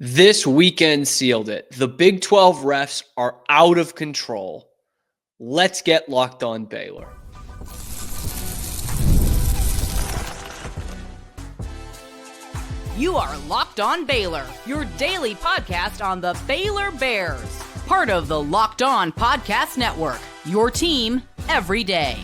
This weekend sealed it. The Big 12 refs are out of control. Let's get locked on Baylor. You are Locked On Baylor, your daily podcast on the Baylor Bears. Part of the Locked On Podcast Network, your team every day.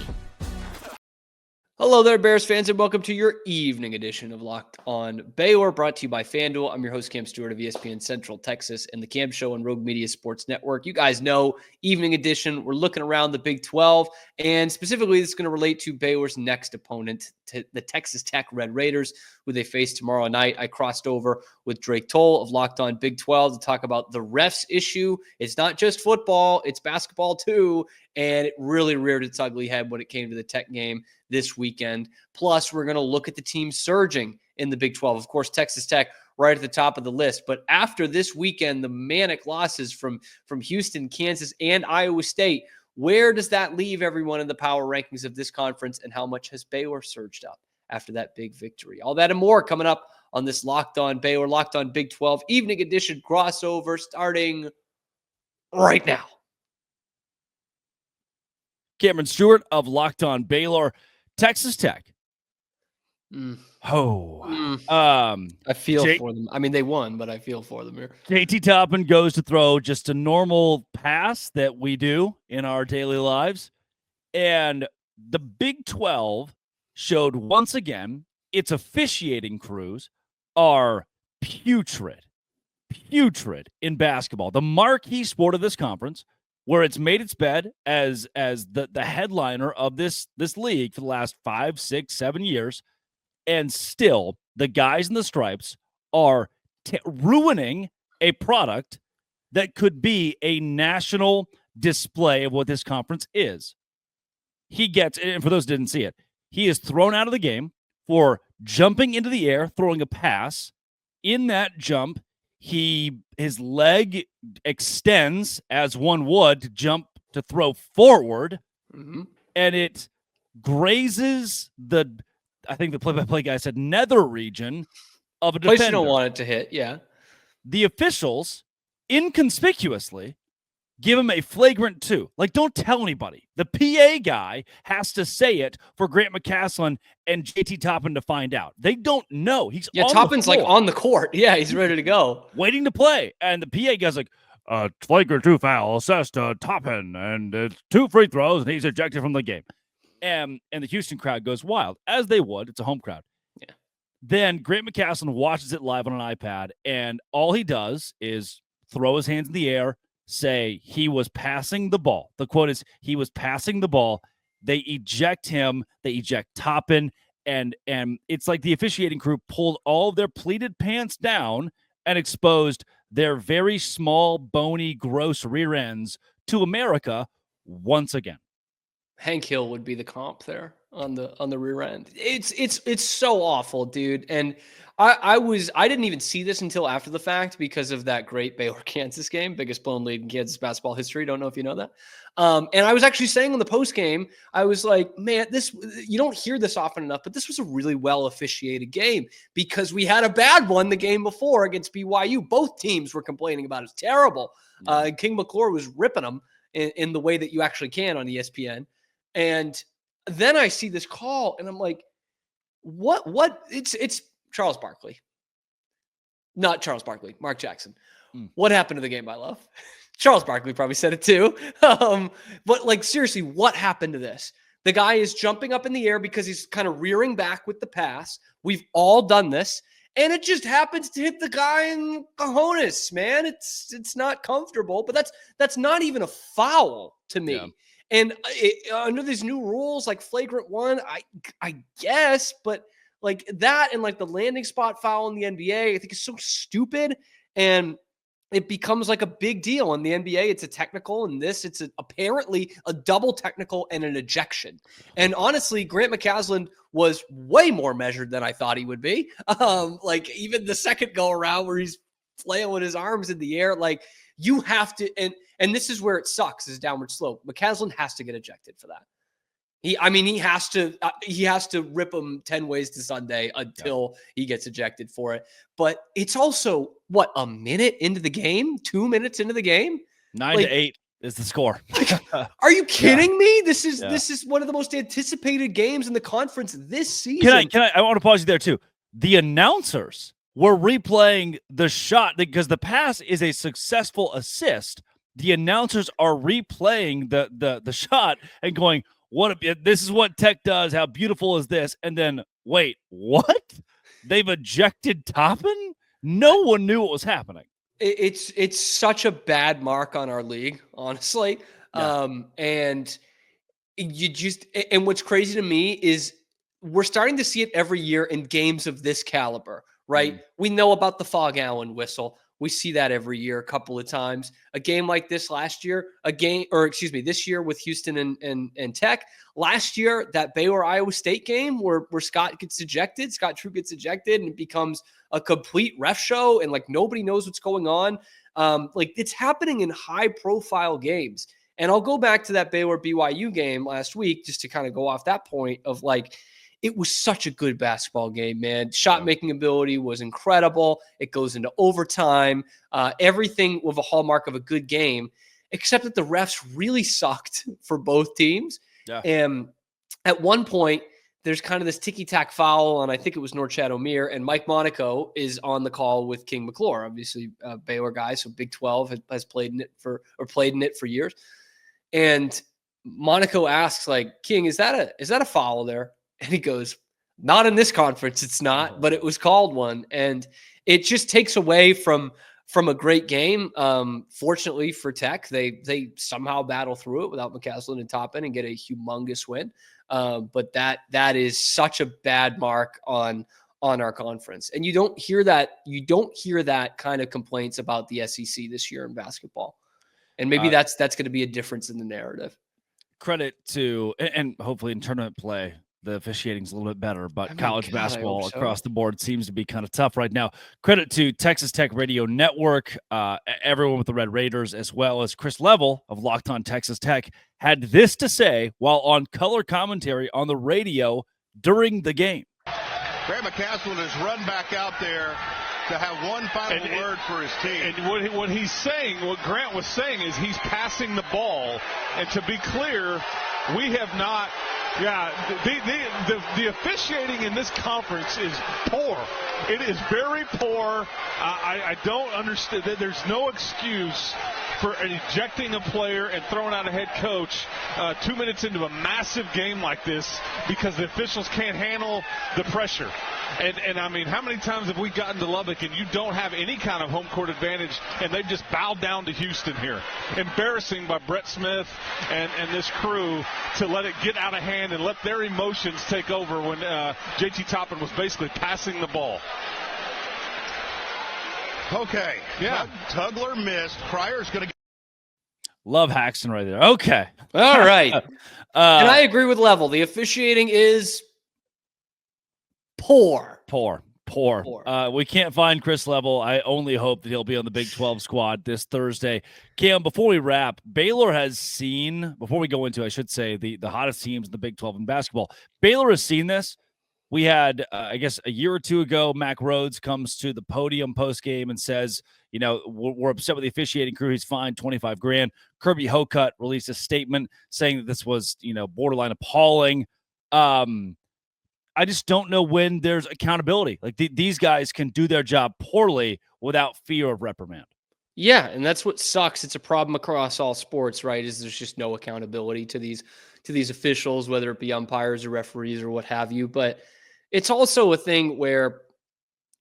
Hello there, Bears fans, and welcome to your evening edition of Locked On Baylor, brought to you by FanDuel. I'm your host, Cam Stewart of ESPN Central Texas and the Cam Show on Rogue Media Sports Network. You guys know, evening edition, we're looking around the Big 12, and specifically, this is going to relate to Baylor's next opponent, the Texas Tech Red Raiders, who they face tomorrow night. I crossed over with Drake Toll of Locked On Big 12 to talk about the refs issue. It's not just football, it's basketball too, and it really reared its ugly head when it came to the Tech game this weekend. Plus, we're going to look at the teams surging in the Big 12. Of course, Texas Tech right at the top of the list. But after this weekend, the manic losses from Houston, Kansas, and Iowa State, where does that leave everyone in the power rankings of this conference, and how much has Baylor surged up after that big victory? All that and more coming up on this Locked On Baylor, Locked On Big 12 evening edition crossover starting right now. Cameron Stewart of Locked On Baylor. Texas Tech. I feel for them. I mean, they won, but I feel for them here. JT Toppin goes to throw just a normal pass that we do in our daily lives. And the Big 12 showed once again its officiating crews are putrid in basketball. The marquee sport of this conference, where it's made its bed as the headliner of this league for the last 5, 6, 7 years, and still the guys in the stripes are ruining a product that could be a national display of what this conference is. He gets, and for those who didn't see it, he is thrown out of the game for jumping into the air, throwing a pass. In that jump, his leg extends as one would to jump to throw forward, and it grazes I think the play-by-play guy said nether region of a defender. Place you don't want it to hit, yeah. The officials inconspicuously give him a flagrant 2. Like, don't tell anybody. The PA guy has to say it for Grant McCasland and JT Toppin to find out. They don't know. Toppin's like on the court. Yeah, he's ready to go. Waiting to play. And the PA guy's like, flagrant 2 foul assessed to Toppin, and it's 2 free throws, and he's ejected from the game. And the Houston crowd goes wild, as they would. It's a home crowd. Yeah. Then Grant McCasland watches it live on an iPad, and all he does is throw his hands in the air, say he was passing the ball. The quote is, he was passing the ball. They eject him. They eject Toppin. And it's like the officiating crew pulled all of their pleated pants down and exposed their very small, bony, gross rear ends to America once again. Hank Hill would be the comp there on the rear end. It's so awful, dude. And I didn't even see this until after the fact because of that great Baylor Kansas game, biggest blown lead in Kansas basketball history. Don't know if you know that. And I was actually saying on the post game, I was like, man, you don't hear this often enough, but this was a really well officiated game because we had a bad one the game before against BYU. Both teams were complaining about it. It's terrible. Yeah. King McClure was ripping them in the way that you actually can on ESPN. And then I see this call and I'm like, what? It's Charles Barkley. Not Charles Barkley, Mark Jackson. What happened to the game, my love? Charles Barkley probably said it too. But like, seriously, what happened to this? The guy is jumping up in the air because he's kind of rearing back with the pass. We've all done this. And it just happens to hit the guy in cojones, man. It's not comfortable, but that's not even a foul to me. Yeah. And under these new rules, like flagrant 1, I guess, but like that and like the landing spot foul in the NBA, I think is so stupid. And it becomes like a big deal in the NBA. It's a technical, and it's apparently a double technical and an ejection. And honestly, Grant McCasland was way more measured than I thought he would be. Like even the second go around where he's flailing his arms in the air, like you have to, and this is where it sucks, is downward slope. McCasland has to get ejected for that. He has to rip him 10 ways to Sunday until he gets ejected for it. But it's also what, a minute into the game, 2 minutes into the game, 9-8 is the score. Are you kidding me? This is one of the most anticipated games in the conference this season. I want to pause you there too. The announcers were replaying the shot because the pass is a successful assist. The announcers are replaying the shot and going, this is what Tech does. How beautiful is this? And then, wait, what? They've ejected Toppin? No one knew what was happening. It's such a bad mark on our league, honestly. Yeah. And what's crazy to me is we're starting to see it every year in games of this caliber, right? We know about the Fog Allen whistle. We see that every year a couple of times. A game like this last year, this year with Houston and Tech. Last year, that Baylor-Iowa State game where Scott Troop gets ejected, and it becomes a complete ref show, and like nobody knows what's going on. It's happening in high-profile games. And I'll go back to that Baylor-BYU game last week just to kind of go off that point of it was such a good basketball game, man. Shot-making ability was incredible. It goes into overtime. Everything with a hallmark of a good game, except that the refs really sucked for both teams. Yeah. And at one point, there's kind of this ticky-tack foul, and I think it was Norchad Omier, and Mike Monaco is on the call with King McClure, obviously a Baylor guy, so Big 12 has played in it for years. And Monaco asks, King, is that a foul there? And he goes, not in this conference, it's not, but it was called one. And it just takes away from a great game. Fortunately for Tech, they somehow battle through it without McCasland and Toppin and get a humongous win. But that is such a bad mark on our conference. And you don't hear that kind of complaints about the SEC this year in basketball. And maybe that's going to be a difference in the narrative. Credit to, and hopefully in tournament play, the officiating is a little bit better, but college basketball across the board seems to be kind of tough right now. Credit to Texas Tech Radio Network, everyone with the Red Raiders, as well as Chris Level of Locked On Texas Tech, had this to say while on color commentary on the radio during the game. Grant McCasland has run back out there to have one final word for his team. And what he's saying, what Grant was saying is he's passing the ball. And to be clear, we have not... Yeah, the officiating in this conference is poor. It is very poor. I don't understand that there's no excuse for ejecting a player and throwing out a head coach 2 minutes into a massive game like this because the officials can't handle the pressure. And I mean, how many times have we gotten to Lubbock and you don't have any kind of home court advantage and they've just bowed down to Houston here? Embarrassing by Brett Smith and this crew to let it get out of hand and let their emotions take over when JT Toppin was basically passing the ball. Okay. Yeah. Tugler missed. Cryer's going to Love Haxton right there. Okay. All right. And I agree with Level. The officiating is poor. We can't find Chris Level. I only hope that he'll be on the Big 12 squad this Thursday. Cam, before we wrap, Baylor has seen, before we go into, I should say, the hottest teams in the Big 12 in basketball, Baylor has seen this. We had, I guess, a year or two ago, Mac Rhodes comes to the podium post-game and says, we're upset with the officiating crew. He's fined $25,000. Kirby Hocutt released a statement saying that this was, borderline appalling. I just don't know when there's accountability. These guys can do their job poorly without fear of reprimand. Yeah, and that's what sucks. It's a problem across all sports, right? Is there's just no accountability to these officials, whether it be umpires or referees or what have you. But it's also a thing where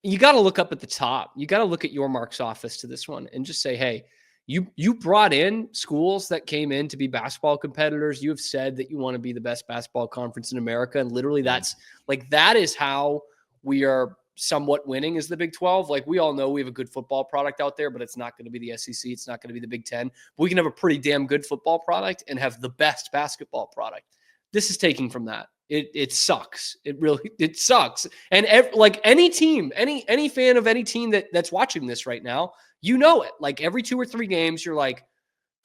you got to look up at the top. You got to look at your Mark's office to this one and just say, hey, you brought in schools that came in to be basketball competitors. You have said that you want to be the best basketball conference in America. And literally that is how we are somewhat winning is the Big 12. We all know we have a good football product out there, but it's not going to be the SEC. It's not going to be the Big 10. But we can have a pretty damn good football product and have the best basketball product. This is taking from that. It sucks. It sucks. And any team, any fan of any team that's watching this right now, it. Every 2 or 3 games, you're like,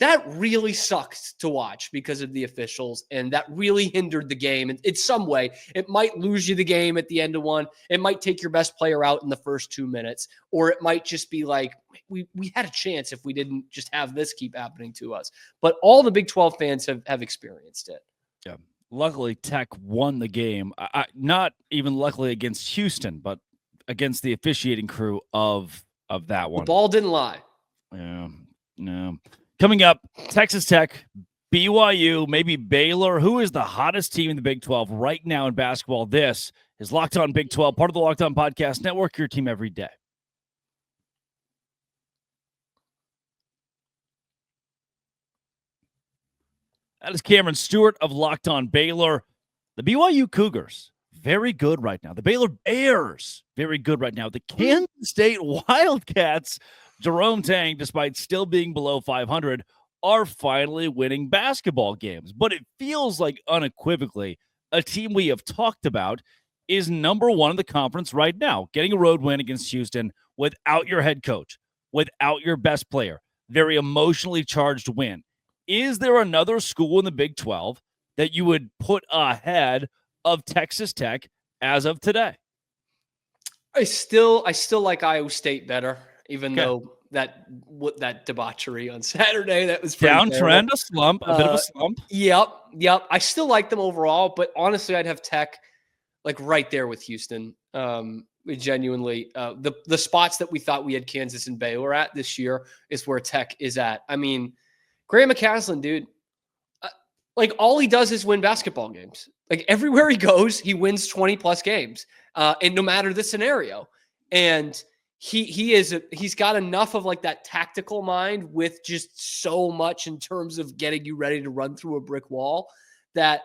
that really sucked to watch because of the officials, and that really hindered the game in some way. It might lose you the game at the end of one. It might take your best player out in the first 2 minutes, or it might just be like, we had a chance if we didn't just have this keep happening to us. But all the Big 12 fans have experienced it. Yeah. Luckily, Tech won the game. Not even luckily against Houston, but against the officiating crew of that one. The ball didn't lie. Yeah, no. Coming up, Texas Tech, BYU, maybe Baylor. Who is the hottest team in the Big 12 right now in basketball? This is Locked On Big 12, part of the Locked On Podcast Network, your team every day. That is Cameron Stewart of Locked On Baylor. The BYU Cougars, very good right now. The Baylor Bears, very good right now. The Kansas State Wildcats, Jerome Tang, despite still being below 500, are finally winning basketball games. But it feels like unequivocally a team we have talked about is number one in the conference right now, getting a road win against Houston without your head coach, without your best player. Very emotionally charged win. Is there another school in the Big 12 that you would put ahead of Texas Tech as of today? I still like Iowa State better, even though that debauchery on Saturday, that was downtrend, a slump, a bit of a slump. Yep. I still like them overall, but honestly, I'd have Tech like right there with Houston. Genuinely, the spots that we thought we had Kansas and Baylor at this year is where Tech is at. I mean, Grant McCasland, dude, like all he does is win basketball games. Like everywhere he goes, he wins 20+ games, and no matter the scenario. And he's got enough of like that tactical mind with just so much in terms of getting you ready to run through a brick wall that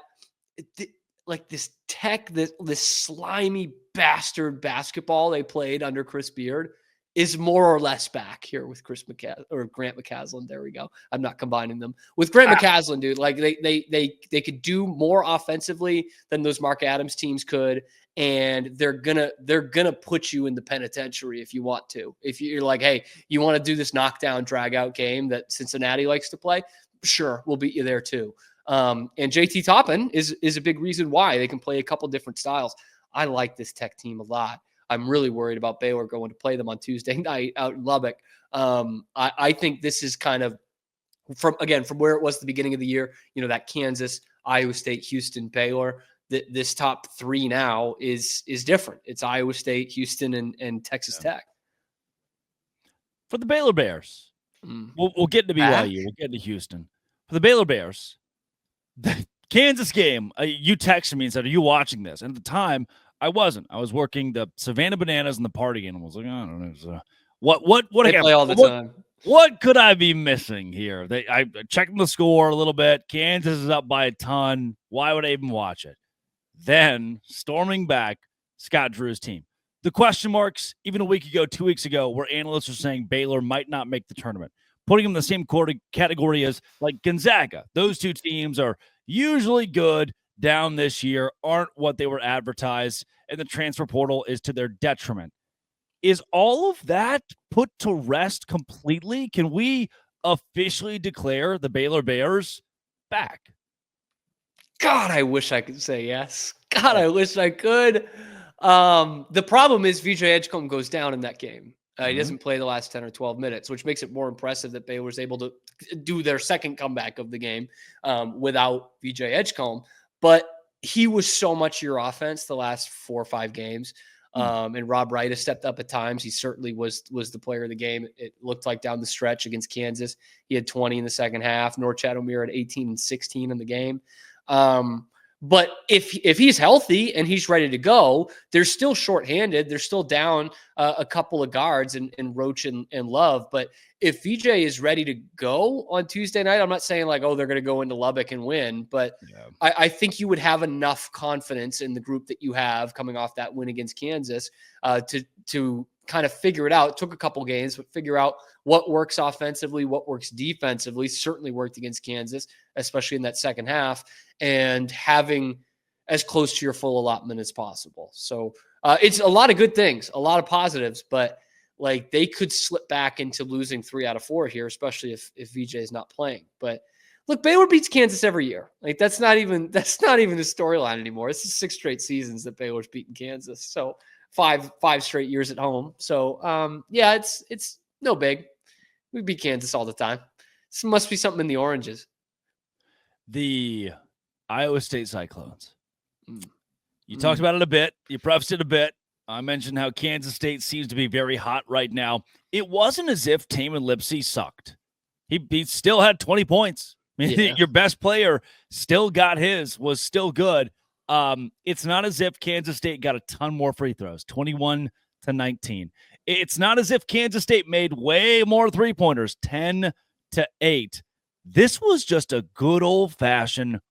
like this Tech, this slimy bastard basketball they played under Chris Beard is more or less back here with Grant McCasland. There we go. I'm not combining them with Grant McCasland, dude. Like they could do more offensively than those Mark Adams teams could, and they're gonna put you in the penitentiary if you want to. If you're like, hey, you want to do this knockdown drag out game that Cincinnati likes to play, sure, we'll beat you there too. And JT Toppin is a big reason why they can play a couple different styles. I like this Tech team a lot. I'm really worried about Baylor going to play them on Tuesday night out in Lubbock. I think this is kind of from where it was at the beginning of the year, that Kansas, Iowa State, Houston, Baylor, this top three now is different. It's Iowa State, Houston, and Texas Tech. For the Baylor Bears, we'll get into BYU. We'll get into Houston. For the Baylor Bears, the Kansas game, you texted me and said, are you watching this? And at the time, I wasn't. I was working the Savannah Bananas and the Party Animals. Like, I don't know. So what they play all the time. What could I be missing here? I checked the score a little bit. Kansas is up by a ton. Why would I even watch it? Then storming back, Scott Drew's team. The question marks, even a week ago, 2 weeks ago, where analysts are saying Baylor might not make the tournament, putting them in the same category as like Gonzaga. Those two teams are usually good down this year, aren't what they were advertised, and the transfer portal is to their detriment. Is all of that put to rest completely? Can we officially declare the Baylor Bears back? God, I wish I could say yes. God, I wish I could. The problem is VJ Edgecombe goes down in that game. He doesn't play the last 10 or 12 minutes, which makes it more impressive that Baylor was able to do their second comeback of the game without VJ Edgecombe. But he was so much your offense the last 4 or 5 games. And Rob Wright has stepped up at times. He certainly was the player of the game. It looked like down the stretch against Kansas, he had 20 in the second half. North Chatham-Muir had 18 and 16 in the game. But if he's healthy and he's ready to go, they're still shorthanded. They're still down a couple of guards in Roach and Love. But if VJ is ready to go on Tuesday night, I'm not saying like, oh, they're going to go into Lubbock and win. But I think you would have enough confidence in the group that you have coming off that win against Kansas to kind of figure it out. It took a couple games, but figure out what works offensively, what works defensively. Certainly worked against Kansas, especially in that second half, and having as close to your full allotment as possible. So it's a lot of good things, a lot of positives, but like they could slip back into losing 3 out of 4 here, especially if VJ is not playing. But look, Baylor beats Kansas every year. Like that's not even the storyline anymore. This is 6 straight seasons that Baylor's beaten Kansas. So 5 straight years at home. So yeah, it's no big. We beat Kansas all the time. This must be something in the oranges. The Iowa State Cyclones. You talked about it a bit. You prefaced it a bit. I mentioned how Kansas State seems to be very hot right now. It wasn't as if Taman Lipsey sucked. He still had 20 points. I mean, your best player still got his, was still good. It's not as if Kansas State got a ton more free throws, 21-19. It's not as if Kansas State made way more three-pointers, 10-8. This was just a good old-fashioned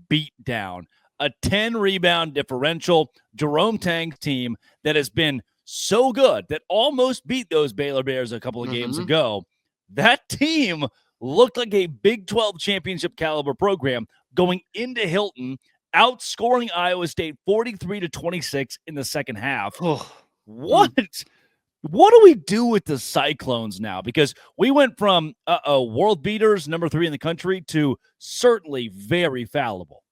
beatdown, a 10-rebound differential. Jerome Tang's team that has been so good that almost beat those Baylor Bears a couple of games ago. That team looked like a Big 12 championship caliber program going into Hilton, outscoring Iowa State 43-26 in the second half. What do we do with the Cyclones now? Because we went from world beaters, number 3 in the country, to certainly very fallible.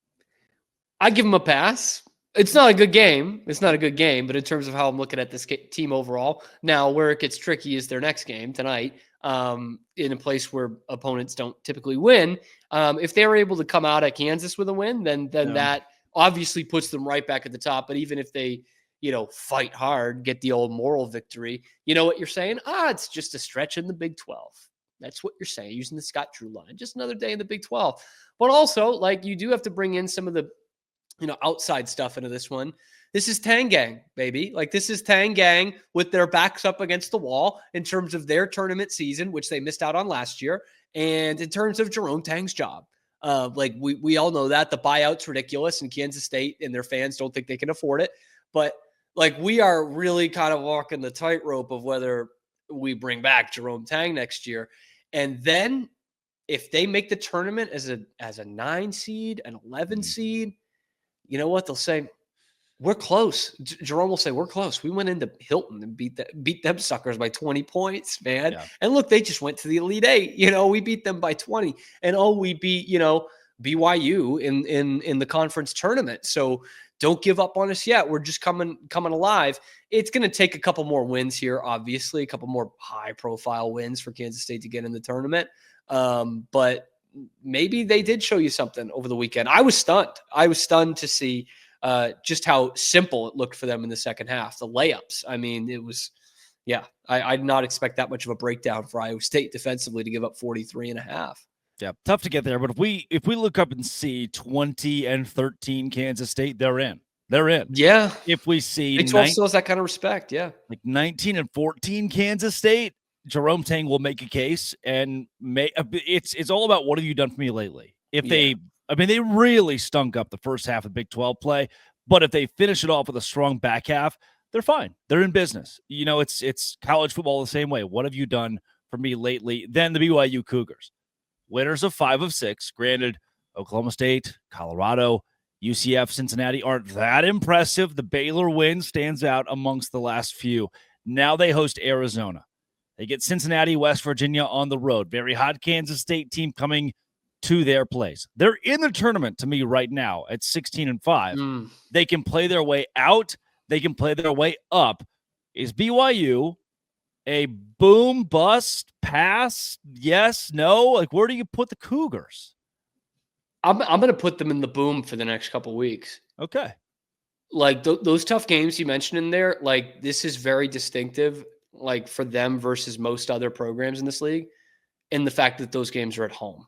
I give them a pass. It's not a good game. But in terms of how I'm looking at this team overall, now where it gets tricky is their next game tonight, in a place where opponents don't typically win. If they're able to come out at Kansas with a win, then that obviously puts them right back at the top. But even if they, fight hard, get the old moral victory, you know what you're saying? It's just a stretch in the Big 12. That's what you're saying, using the Scott Drew line. Just another day in the Big 12. But also, like, you do have to bring in some of the outside stuff into this one. This is Tang Gang, baby. Like, this is Tang Gang with their backs up against the wall in terms of their tournament season, which they missed out on last year, and in terms of Jerome Tang's job. Like, we all know that. The buyout's ridiculous, and Kansas State and their fans don't think they can afford it. But, like, we are really kind of walking the tightrope of whether we bring back Jerome Tang next year. And then if they make the tournament as a 9 seed, an 11 seed, you know what? They'll say, we're close. Jerome will say, we're close. We went into Hilton and beat them suckers by 20 points, man. Yeah. And look, they just went to the Elite 8. We beat them by 20. And we beat, BYU in the conference tournament. So don't give up on us yet. We're just coming alive. It's going to take a couple more wins here, obviously, a couple more high-profile wins for Kansas State to get in the tournament. But maybe they did show you something over the weekend. I was stunned to see just how simple it looked for them in the second half. The layups. I mean, it was, I did not expect that much of a breakdown for Iowa State defensively to give up 43.5. Yeah, tough to get there. But if we look up and see 20-13 Kansas State, they're in. Yeah. If we see Big 12 still has that kind of respect, like 19-14 Kansas State, Jerome Tang will make a case, and it's all about what have you done for me lately. They really stunk up the first half of Big 12 play, but if they finish it off with a strong back half, they're fine. They're in business. It's college football the same way. What have you done for me lately? Then the BYU Cougars, winners of 5 of 6. Granted, Oklahoma State, Colorado, UCF, Cincinnati aren't that impressive. The Baylor win stands out amongst the last few. Now they host Arizona. They get Cincinnati, West Virginia on the road. Very hot Kansas State team coming to their place. They're in the tournament to me right now at 16-5. They can play their way out. They can play their way up. Is BYU a boom, bust, pass? Yes, no? Like, where do you put the Cougars? I'm going to put them in the boom for the next couple of weeks. Okay. Like, those tough games you mentioned in there, like, this is very distinctive, like, for them versus most other programs in this league, and the fact that those games are at home.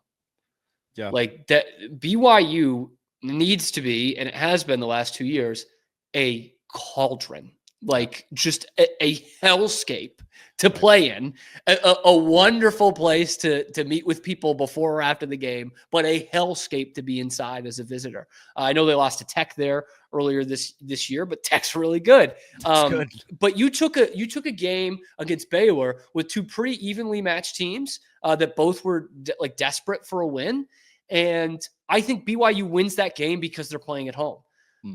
Yeah. Like, that BYU needs to be, and it has been the last 2 years, a cauldron, like just a hellscape to play in, a wonderful place to meet with people before or after the game, but a hellscape to be inside as a visitor. I know they lost to Tech there earlier this year, but Tech's really good. Good. But you took a game against Baylor with 2 pretty evenly matched teams that both were desperate for a win. And I think BYU wins that game because they're playing at home.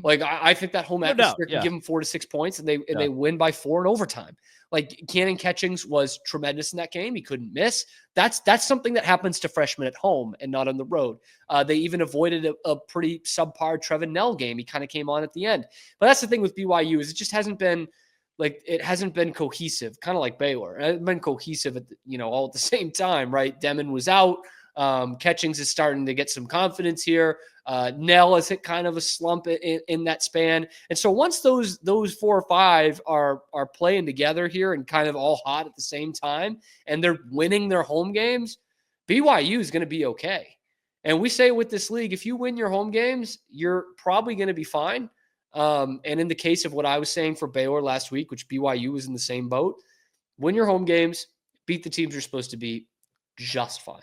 Like, I think that home No atmosphere doubt, can yeah. give them 4 to 6 points, and they win by 4 in overtime. Like, Cannon Catchings was tremendous in that game. He couldn't miss. That's something that happens to freshmen at home and not on the road. They even avoided a pretty subpar Trevin Nell game. He kind of came on at the end. But that's the thing with BYU is it just hasn't been cohesive, kind of like Baylor. It hasn't been cohesive all at the same time, right? Demon was out. Catchings is starting to get some confidence here. Nell has hit kind of a slump in that span. And so once those 4 or 5 are playing together here and kind of all hot at the same time, and they're winning their home games, BYU is going to be okay. And we say with this league, if you win your home games, you're probably going to be fine. And in the case of what I was saying for Baylor last week, which BYU was in the same boat, win your home games, beat the teams you're supposed to beat, just fine.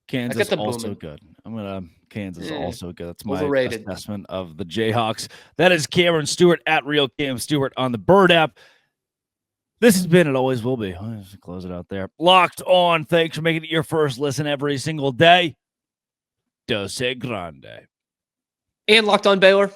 Kansas also good. Kansas also good. That's my assessment of the Jayhawks. That is Cameron Stewart at Real Cam Stewart on the Bird app. This has been, it always will be. I'll just close it out there. Locked On. Thanks for making it your first listen every single day. Dose Grande. And Locked On Baylor.